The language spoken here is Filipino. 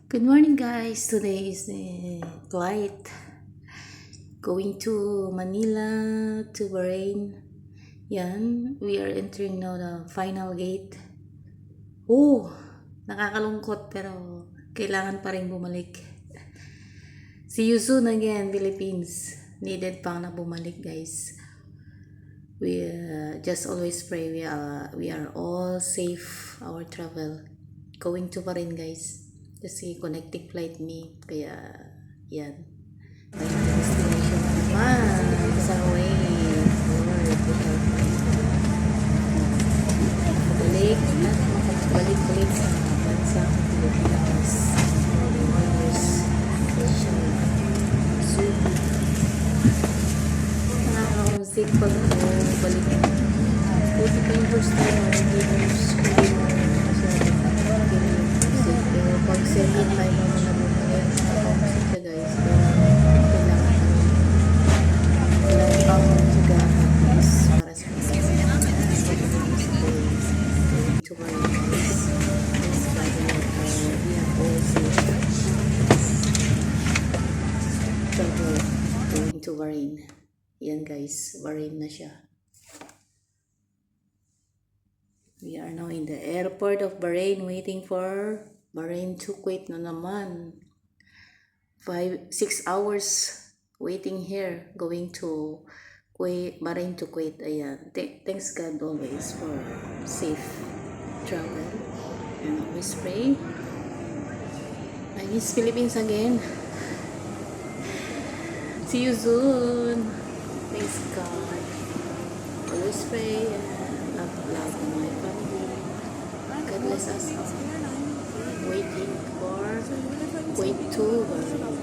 Good morning, guys. Today is the flight going to Manila to Bahrain. Yan, we are entering now the final gate. Oh, nakakalungkot pero kailangan pa rin bumalik. See you soon again, Philippines. Needed pang na bumalik, guys. We just always pray we are all safe our travel. Going to Bahrain, guys. Kasi connecting flight me. Kaya, yan. Final destination naman. Sa way. Lord, makabalik at makabalik-balik sa bansa ng Pilipinas. Warriors. Special. Super. Nakaka-homesick pag ako balik. Buti pa yung first time hindi mo pag second time mo na bumalik, nakaka-homesick siya, guys. Kailangan pang siya guys para sa to my guys. This body we are all safe. Travel going to Bahrain. Yan, guys, Bahrain na siya. We are now in the airport of Bahrain waiting for Bahrain to Kuwait na naman. 6 hours waiting here going to Kuwait, Bahrain to Kuwait. Ayan. Thanks God always for safe travel. And always pray. I miss Philippines again. See you soon. Thanks God. Always pray and love my family. God bless us all. Waiting for Kuwait to Bahrain.